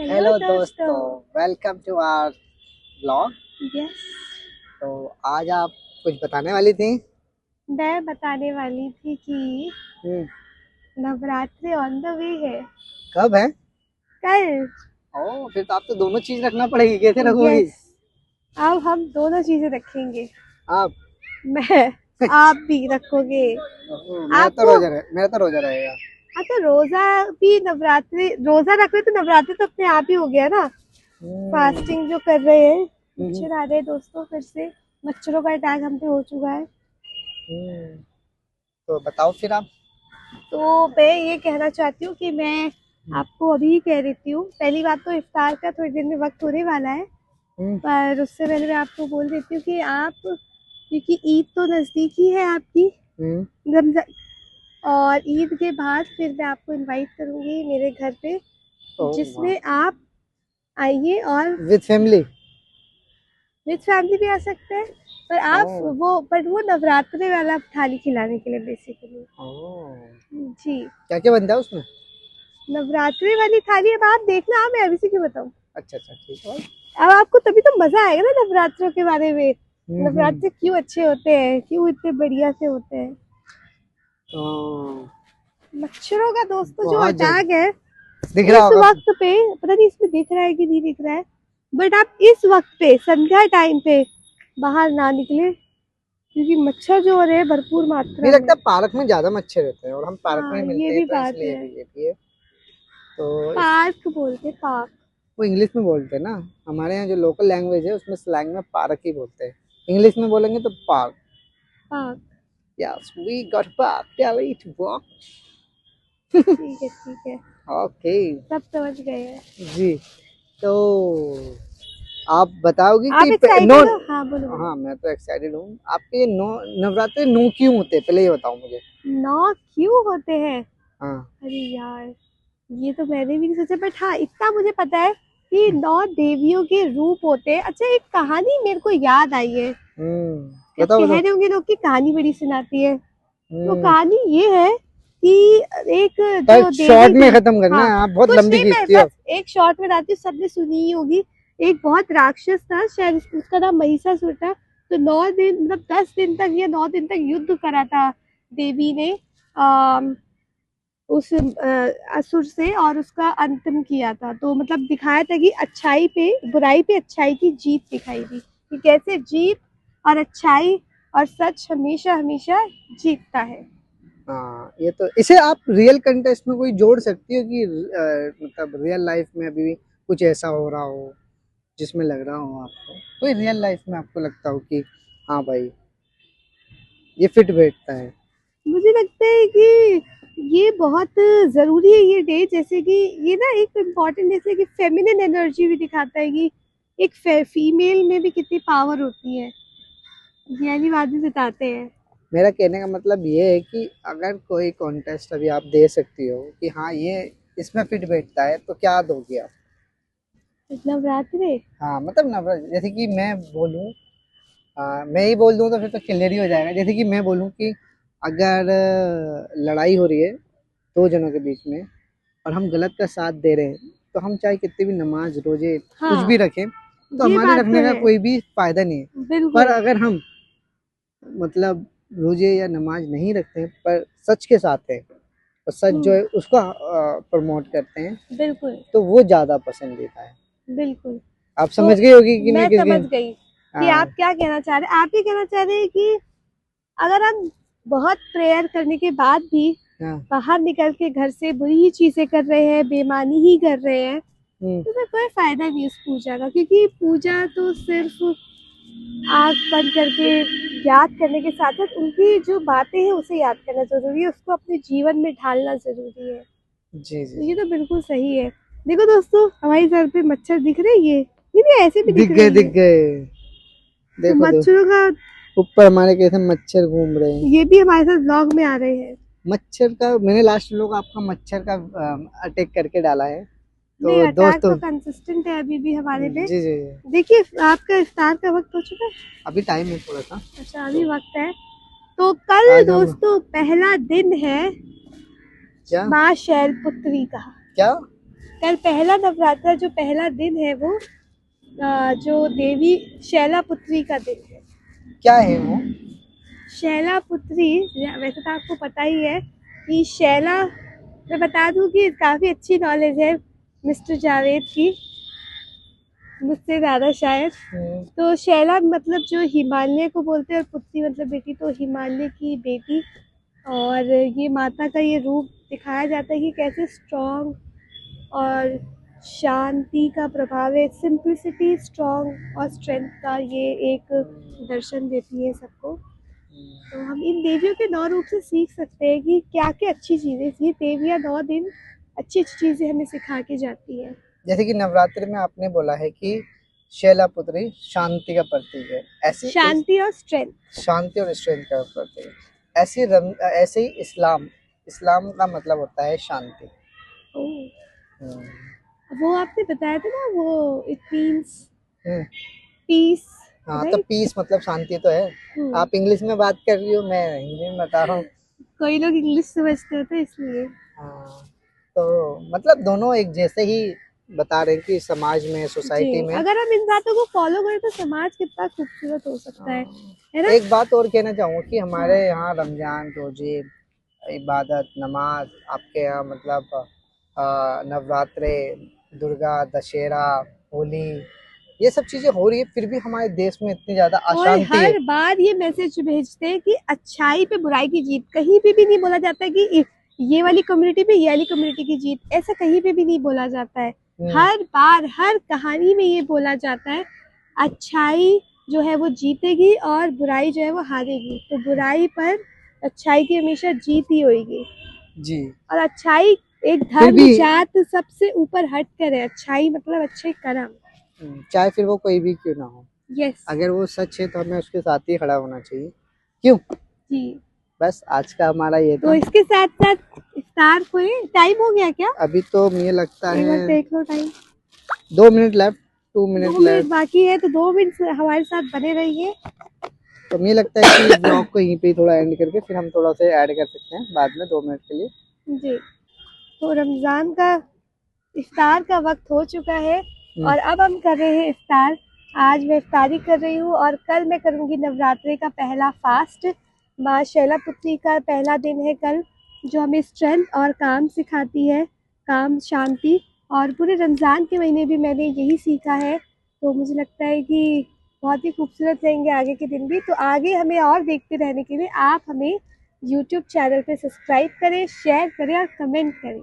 Hello दोस्तों, welcome to our blog. Yes, तो आज आप कुछ बताने वाली थी। मैं बताने वाली थी कि नवरात्रि ऑन द वे है। कब है? कल। फिर तो आप तो दोनों चीज रखना पड़ेगी। कैसे रखोगी? यस, अब हम दोनों चीजें रखेंगे। आप? मैं आप भी रखोगे। आपको मेरा तो रोजा रहेगा। हाँ, तो रोजा भी नवरात्रि, रोजा रख रहे तो नवरात्रि तो अपने आप ही हो गया ना। हम्म, फास्टिंग जो कर रहे हैं। हम्म, मच्छर आ रहे हैं दोस्तों, फिर से मच्छरों का अटैक हम पे हो चुका है। हम्म। तो बताओ फिर आप। तो मैं ये कहना चाहती हूँ कि मैं आपको अभी कह देती हूँ। पहली बात तो इफ्तार का थोड़ी देर में वक्त होने वाला है, हम्म, पर उससे पहले मैं आपको बोल देती हूँ कि आप, क्योंकि ईद तो नज़दीक ही है आपकी, हम्म। रमजान, और ईद के बाद फिर मैं आपको इनवाइट करूँगी मेरे घर पे, ओह वाह। जिसमें आप आइए और विद फैमिली? विद फैमिली भी आ सकते हैं। पर आप ओह, वो नवरात्रि वाला थाली खिलाने के लिए बेसिकली। ओह। जी, क्या क्या बनता है उसमें? नवरात्रि वाली थाली अब आप देखना, मैं अभी से क्यों बताऊँ। अच्छा अच्छा, ठीक है। अब आपको तभी तो मजा आएगा ना नवरात्रों के बारे में। हम्म। नवरात्र क्यों अच्छे होते हैं, क्यों इतने बढ़िया से होते हैं। ओह, मच्छरों का दोस्तों जो बहुत जल्द अटैक है दिख रहा इस होगा। वक्त पे, पता नहीं इसमें दिख रहा है कि नहीं दिख रहा है, बट आप इस वक्त पे संध्या टाइम पे बाहर ना निकले, क्योंकि मच्छर जो हो रहे हैं भरपूर मुझे मात्रा लगता में। है पार्क में ज्यादा मच्छर रहते हैं और हम पार्क में हाँ, ही ये मिलते हैं, भी तो बात इसलिए है। भी है। तो पार्क बोलते, पार्क। वो इंग्लिश में बोलते हैं ना। हमारे यहाँ जो लोकल लैंग्वेज है उसमें स्लैंग में पार्क ही बोलते हैं। इंग्लिश में बोलेंगे तो park. Park. Yes, we got park, tell it walk. ठीक है, ठीक है, ओके। सब समझ गए हैं। जी। तो आप बताओगी आप कि नो। एक्साइटेड हो? हाँ, बोलो बोलो। हाँ, मैं तो एक्साइटेड हूँ। आपके नो नवरात्रि नो क्यों होते हैं, पहले ये बताओ मुझे। 9 क्यों होते हैं? हाँ। अरे यार, ये तो मैंने भी नहीं सोचा, बट हाँ इतना मुझे पता है कि 9 देवियों के रूप होते हैं। अच्छा, एक कहानी मेरे को याद आई है। अब बताओ कह बताओ। रहे होंगे लोग कि कहानी बड़ी सुनाती है, तो हम्म। कहानी ये है कि एक पर जो देवी शॉर्ट में थी। खत्म करना हाँ, है, आप बहुत कुछ लंबी नहीं, मैं खींचती हो। बस एक शॉर्ट में बताती हूँ, सबने सुनी ही होगी। एक बहुत राक्षस था, शायद उसका नाम महिषासुर था। तो 9 दिन, मतलब 10 दिन तक या 9 दिन तक युद्ध करा था देवी ने उस असुर से, और उसका अंतम किया था। तो मतलब दिखाया था कि अच्छाई पे, बुराई पे अच्छाई की जीत दिखाई थी, कि कैसे जीत और अच्छाई और सच हमेशा हमेशा जीतता है। हाँ, ये तो इसे आप रियल कंटेस्ट में कोई जोड़ सकती हो कि मतलब रियल लाइफ में अभी भी कुछ ऐसा हो रहा हो जिसमें लग रहा हो आपको, कोई रियल लाइफ में आपको लगता हो कि हाँ भाई ये फिट बैठता है। मुझे लगता है कि ये बहुत ज़रूरी है ये डे, जैसे कि ये ना एक इम्पॉर्टेंट, जैसे कि फेमिनिन एनर्जी भी दिखाता है कि एक फीमेल में भी कितनी पावर होती है, ये वाली बात भी बताते हैं। मेरा कहने का मतलब ये है कि अगर कोई कॉन्टेस्ट अभी आप दे सकती हो कि हाँ ये इसमें फिट बैठता है, तो क्या दोगे आप? नवरात्रि। हाँ मतलब जैसे कि मैं बोलूँ, मैं ही बोल दूँ तो फिर तो क्लियर ही हो जाएगा। जैसे कि मैं बोलूँ कि अगर लड़ाई हो रही है दो जनों के बीच में और हम गलत का साथ दे रहे हैं, तो हम चाहे कितनी भी नमाज रोजे कुछ भी हाँ, रखें, तो ये हमारे बात तो रखने का है। कोई भी फायदा नहीं है। पर बिल्कुल। अगर हम मतलब रोजे या नमाज नहीं रखते हैं पर सच के साथ है और सच जो है उसको प्रमोट करते हैं, बिल्कुल। तो वो ज्यादा पसंदीदा है। बिल्कुल। आप तो समझ गई होगी कि मैं मैं किसकी। समझ गई कि हाँ, आप क्या कहना चाह रहे हैं। आप ये कहना चाह रहे हैं कि अगर हम बहुत प्रेयर करने के बाद भी हाँ। बाहर निकल के घर से बुरी ही चीजें कर रहे हैं, बेईमानी ही कर रहे हैं, हम्म, तो फिर कोई फायदा नहीं उस पूजा का। क्योंकि पूजा तो सिर्फ आँख बंद करके याद करने के साथ साथ उनकी जो बातें हैं उसे याद करना जरूरी है, उसको अपने जीवन में ढालना जरूरी है। जी जी तो ये जी। तो बिल्कुल सही है। देखो दोस्तों, हमारी सर पे मच्छर दिख रहे हैं, ये नहीं नहीं, ऐसे भी दिख दिख रहे गए हैं दिख ये। गए। तो देखो दो मच्छरों का, ऊपर हमारे कैसे मच्छर घूम रहे हैं। ये भी हमारे साथ ब्लॉग में आ रहे हैं। मच्छर का मैंने लास्ट लोग आपका मच्छर का अटैक करके डाला है। नहीं, तो अटैक दोस्तों, तो कंसिस्टेंट है अभी भी हमारे पे। जी जी। देखिए, आपका इफ्तार का वक्त हो चुका है। अभी टाइम है थोड़ा सा। अच्छा, अभी तो वक्त है। तो कल आज हम दोस्तों पहला दिन है क्या माँ शैलपुत्री का। क्या कल पहला नवरात्र जो पहला दिन है वो जो देवी शैलापुत्री का दिन है। क्या है वो? शैलापुत्री, वैसे तो आपको पता ही है कि शैला, मैं बता दूं कि काफ़ी अच्छी नॉलेज है मिस्टर जावेद की, मुझसे ज़्यादा शायद। तो शैला मतलब जो हिमालय को बोलते हैं, और पुत्री मतलब बेटी, तो हिमालय की बेटी। और ये माता का ये रूप दिखाया जाता है कि कैसे स्ट्रॉन्ग और शांति का प्रभाव है, सिंप्लिसिटी, स्ट्रॉन्ग और स्ट्रेंथ का ये एक दर्शन देती है सबको। तो हम इन देवियों के 9 रूप से सीख सकते हैं कि क्या क्या अच्छी चीज़ें थी। देवियाँ 9 दिन अच्छी अच्छी चीज़ें हमें सिखा के जाती है। जैसे कि नवरात्रि में आपने बोला है कि शैलापुत्री शांति का प्रतीक है, ऐसी शांति और स्ट्रेंथ। शांति और स्ट्रेंथ का प्रतीक है। ऐसे ही इस्लाम का मतलब होता है शांति। वो आपने बताया था ना, वो इट मींस हम्म, पीस। हाँ, तो पीस मतलब शांति तो है। आप इंग्लिश में बात कर रही हो, मैं हिंदी में बता रहा हूँ। कोई लोग इंग्लिश समझते होते हैं इसलिए। हाँ, तो मतलब दोनों एक जैसे ही बता रहे हैं कि समाज में, सोसाइटी में अगर हम इन बातों को फॉलो करें तो समाज कितना खूबसूरत हो सकता है ना। एक बात और कहना चाहूँगा कि हमारे यहाँ रमजान, रोजे, इबादत, नमाज, आपके यहाँ मतलब नवरात्रे, दुर्गा, दशहरा, होली, ये सब चीजें हो रही है, फिर भी हमारे देश में इतनी ज्यादा और अशांति है। हर बार ये मैसेज भेजते हैं कि अच्छाई पे बुराई की जीत। कहीं पे भी नहीं बोला जाता है कि ये वाली कम्युनिटी पे ये वाली कम्युनिटी की जीत, ऐसा कहीं पे भी नहीं बोला जाता है। हर बार हर कहानी में ये बोला जाता है अच्छाई जो है वो जीतेगी और बुराई जो है वो हारेगी। तो बुराई पर अच्छाई की हमेशा जीत ही होगी जी। और अच्छाई एक धर्म जात सबसे ऊपर हट कर है। अच्छाई मतलब अच्छे कर्म, चाहे फिर वो कोई भी क्यों ना हो। यस, अगर वो सच है तो हमें उसके साथ ही खड़ा होना चाहिए। क्यों? जी। बस आज का हमारा ये तो इसके साथ साथ इफ्तार को टाइम हो गया क्या? अभी तो मुझे लगता है देख लो time, 2 minute left, 2 minute 2 minute बाकी है। तो 2 मिनट हमारे साथ बने रहिए। तो मुझे लगता है कि ब्लॉग को यहीं पे थोड़ा एंड करके फिर हम थोड़ा सा ऐड कर सकते हैं बाद में 2 मिनट के लिए। जी, तो रमज़ान का इफ्तार का वक्त हो चुका है और अब हम कर रहे हैं इफ्तार। आज मैं इफ्तारी कर रही हूँ और कल मैं करूँगी नवरात्रि का पहला फास्ट। माँ शैलापुत्री का पहला दिन है कल, जो हमें स्ट्रेंथ और काम सिखाती है, काम, शांति। और पूरे रमज़ान के महीने भी मैंने यही सीखा है। तो मुझे लगता है कि बहुत ही खूबसूरत रहेंगे आगे के दिन भी। तो आगे हमें और देखते रहने के लिए आप हमें यूट्यूब चैनल पे सब्सक्राइब करें, शेयर करें और कमेंट करें।